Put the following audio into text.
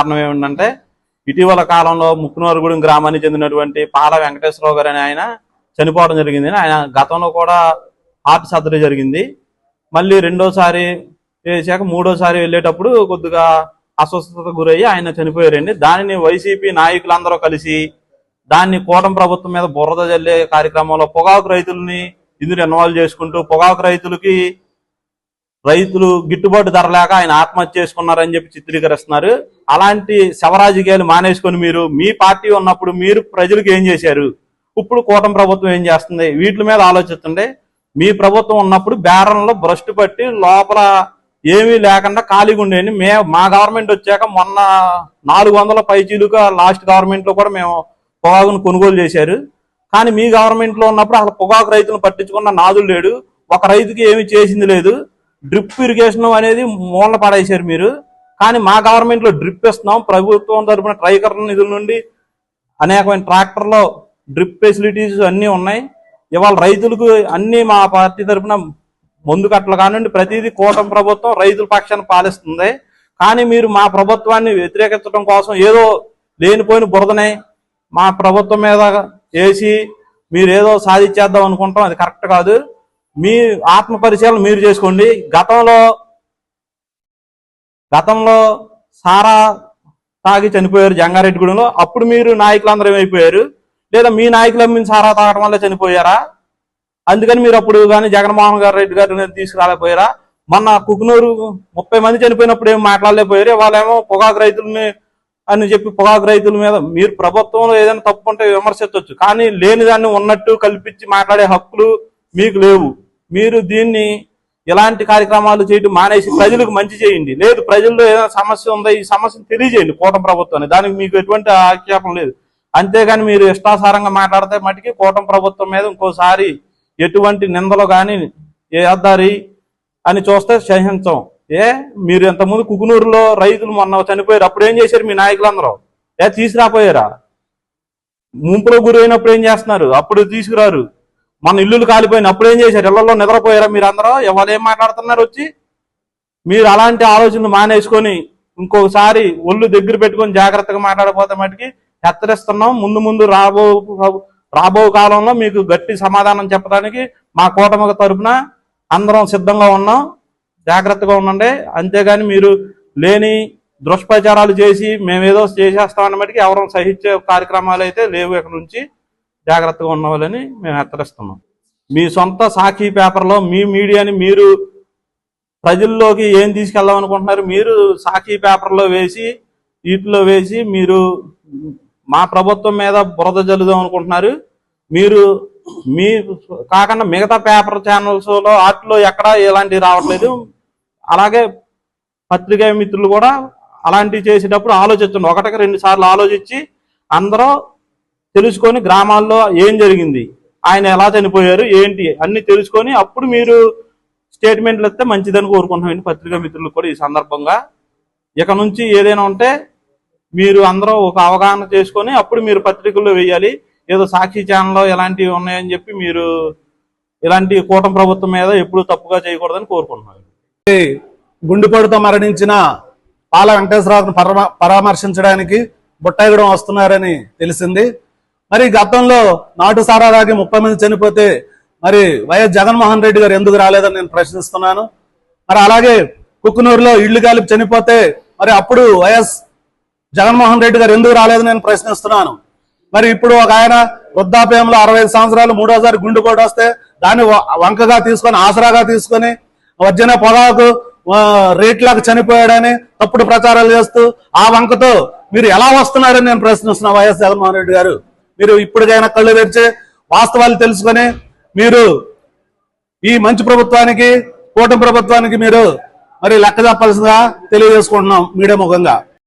కారణం ఏమిటంటే ఇటీవల కాలంలో ముక్కునూరుగూడెం గ్రామానికి చెందినటువంటి పాల వెంకటేశ్వరరావు గారు అని ఆయన చనిపోవడం జరిగింది. ఆయన గతంలో కూడా హార్ట్ సర్జరీ జరిగింది. మళ్ళీ రెండోసారి చేశాక మూడోసారి వెళ్ళేటప్పుడు కొద్దిగా అస్వస్థతకు గురయ్యి ఆయన చనిపోయారండి. దానిని వైసీపీ నాయకులందరూ కలిసి దాన్ని కూటమి ప్రభుత్వం మీద బురద జల్లే కార్యక్రమంలో పొగాకు రైతుల్ని ఇందులో ఇన్వాల్వ్ చేసుకుంటూ పొగాకు రైతులు గిట్టుబాటు ధర లేక ఆయన ఆత్మహత్య చేసుకున్నారని చెప్పి చిత్రీకరిస్తున్నారు. అలాంటి శవరాజకీయాలు మానేసుకొని మీరు మీ పార్టీ ఉన్నప్పుడు మీరు ప్రజలకు ఏం చేశారు, ఇప్పుడు కూటమి ప్రభుత్వం ఏం చేస్తుంది, వీటి మీద ఆలోచిస్తుండే. మీ ప్రభుత్వం ఉన్నప్పుడు బేరంలో భ్రష్టు పట్టి లోపల ఏమీ లేకుండా ఖాళీగా ఉండేది. మా గవర్నమెంట్ వచ్చాక మొన్న 400 పైచీలుగా లాస్ట్ గవర్నమెంట్ లో కూడా మేము పొగాకును కొనుగోలు చేశారు. కానీ మీ గవర్నమెంట్ లో ఉన్నప్పుడు అసలు పొగాకు రైతులను పట్టించుకున్న నాదులు లేడు, ఒక రైతుకి ఏమి చేసింది లేదు. డ్రిప్ ఇరిగేషన్ అనేది మూలన పడేశారు మీరు. కానీ మా గవర్నమెంట్ లో డ్రిప్ ఇస్తున్నాం, ప్రభుత్వం తరఫున ట్రైకర్ నిధుల నుండి అనేకమైన ట్రాక్టర్లో డ్రిప్ ఫెసిలిటీస్ అన్నీ ఉన్నాయి. ఇవాళ రైతులకు అన్ని మా పార్టీ తరఫున ముందు కట్టలు కానివ్వండి ప్రతిదీ కూటమి ప్రభుత్వం రైతుల పక్షాన్ని పాలిస్తుంది. కానీ మీరు మా ప్రభుత్వాన్ని వ్యతిరేకించడం కోసం ఏదో లేనిపోయిన బురదనే మా ప్రభుత్వం మీద వేసి మీరు ఏదో సాధించేద్దాం అనుకుంటాం, అది కరెక్ట్ కాదు. మీ ఆత్మ పరిశీలన మీరు చేసుకోండి. గతంలో సారా తాగి చనిపోయారు జంగారెడ్డిగూడెంలో, అప్పుడు మీరు నాయకులందరూ ఏమైపోయారు? లేదా మీ నాయకులు అమ్మిన సారా తాగడం వల్ల చనిపోయారా? అందుకని మీరు అప్పుడు కానీ జగన్మోహన్ రెడ్డి గారిని తీసుకురాలేకపోయారా? మొన్న కుకునూరు 30 మంది చనిపోయినప్పుడు ఏం మాట్లాడలేకపోయారు. వాళ్ళేమో పొగాకు రైతులని అని చెప్పి పొగాకు రైతుల మీద మీరు ప్రభుత్వంలో ఏదైనా తప్పు ఉంటే విమర్శించవచ్చు, కానీ లేని దాన్ని ఉన్నట్టు కల్పించి మాట్లాడే హక్కులు మీకు లేవు. మీరు దీన్ని ఇలాంటి కార్యక్రమాలు చేయడం మానేసి ప్రజలకు మంచి చేయండి. లేదు ప్రజల్లో ఏదైనా సమస్య ఉందా, ఈ సమస్యను తెలియజేయండి కూటమి ప్రభుత్వాన్ని, దానికి మీకు ఎటువంటి ఆక్షేపం లేదు. అంతేగాని మీరు ఇష్టాసారంగా మాట్లాడితే మటుకి కూటమి ప్రభుత్వం మీద ఇంకోసారి ఎటువంటి నిందలు కానీ ఏద్దారి అని చూస్తే సహించం. మీరు ఇంతకుముందు కుకునూరులో రైతులు మొన్న చనిపోయారు, అప్పుడు ఏం చేశారు మీ నాయకులందరూ? తీసుకురాపోయారా? ముంపులో గురైనప్పుడు ఏం చేస్తున్నారు? అప్పుడు తీసుకురారు. మన ఇల్లులు కాలిపోయిన అప్పుడు ఏం చేశారు? ఇళ్లలో నిద్రపోయారా మీరు అందరూ? ఎవరు ఏం మాట్లాడుతున్నారు వచ్చి? మీరు అలాంటి ఆలోచనలు మానేసుకొని ఇంకొకసారి ఒళ్ళు దగ్గర పెట్టుకొని జాగ్రత్తగా మాట్లాడకపోతే మటుకి హెచ్చరిస్తున్నాం. ముందు రాబో కాలంలో మీకు గట్టి సమాధానం చెప్పడానికి మా కూటమి తరఫున అందరం సిద్ధంగా ఉన్నాం. జాగ్రత్తగా ఉండండి. అంతేగాని మీరు లేని దుష్ప్రచారాలు చేసి మేమేదో చేసేస్తామన్న మటుకి ఎవరూ సహించే కార్యక్రమాలు అయితే లేవు. ఇక్కడ నుంచి జాగ్రత్తగా ఉండవాలని మేము హెచ్చరిస్తున్నాం. మీ సొంత సాక్షి పేపర్లో మీ మీడియాని మీరు ప్రజల్లోకి ఏం తీసుకెళ్దామనుకుంటున్నారు? మీరు సాక్షి పేపర్లో వేసి వీటిలో వేసి మీరు మా ప్రభుత్వం మీద బురద జల్లుదాం అనుకుంటున్నారు. మీరు మీ కాకుండా మిగతా పేపర్ ఛానల్స్లో వాటిలో ఎక్కడా ఇలాంటివి రావట్లేదు. అలాగే పత్రికా మిత్రులు కూడా అలాంటివి చేసేటప్పుడు ఆలోచించండి. 1-2 సార్లు ఆలోచించి అందరూ తెలుసుకొని గ్రామాల్లో ఏం జరిగింది, ఆయన ఎలా చనిపోయారు, ఏంటి అన్ని తెలుసుకొని అప్పుడు మీరు స్టేట్మెంట్లు ఇస్తే మంచిదని కోరుకుంటున్నామండి పత్రికా మిత్రులు కూడా. ఈ సందర్భంగా ఇక నుంచి ఏదైనా ఉంటే మీరు అందరూ ఒక అవగాహన చేసుకొని అప్పుడు మీరు పత్రికల్లో వేయాలి. ఏదో సాక్షి ఛానల్లో ఎలాంటివి ఉన్నాయని చెప్పి మీరు ఇలాంటి కూటమి ప్రభుత్వం మీద ఎప్పుడు తప్పుగా చేయకూడదని కోరుకుంటున్నారు. గుండెపోటుతో మరణించిన పాల వెంకటేశ్వరరావును పరామర్శించడానికి బుట్టాయిగూడెం వస్తున్నారని తెలిసింది. మరి గతంలో నాటు సారా తాగి 30 మంది చనిపోతే మరి వైఎస్ జగన్మోహన్ రెడ్డి గారు ఎందుకు రాలేదని నేను ప్రశ్నిస్తున్నాను. మరి అలాగే కుక్కునూరులో ఇళ్లు కాలిపి చనిపోతే మరి అప్పుడు వైఎస్ జగన్మోహన్ రెడ్డి గారు ఎందుకు రాలేదని నేను ప్రశ్నిస్తున్నాను. మరి ఇప్పుడు ఒక ఆయన వృద్ధాప్యంలో 65 సంవత్సరాలు 3వసారి గుండెపోటు వస్తే దాన్ని వంకగా తీసుకొని ఆసరాగా తీసుకొని వచ్చిన పొగాకు రేట్లాగా చనిపోయాడని తప్పుడు ప్రచారాలు చేస్తూ ఆ వంకతో మీరు ఎలా వస్తున్నారని నేను ప్రశ్నిస్తున్నా. వైఎస్ జగన్మోహన్ రెడ్డి గారు మీరు ఇప్పటికైనా కళ్ళు తెరిచి వాస్తవాలు తెలుసుకొని మీరు ఈ మంచి ప్రభుత్వానికి కూటమి ప్రభుత్వానికి మీరు మరి లెక్క చెప్పాల్సిందిగా తెలియజేసుకుంటున్నాం మీడియా ముఖంగా.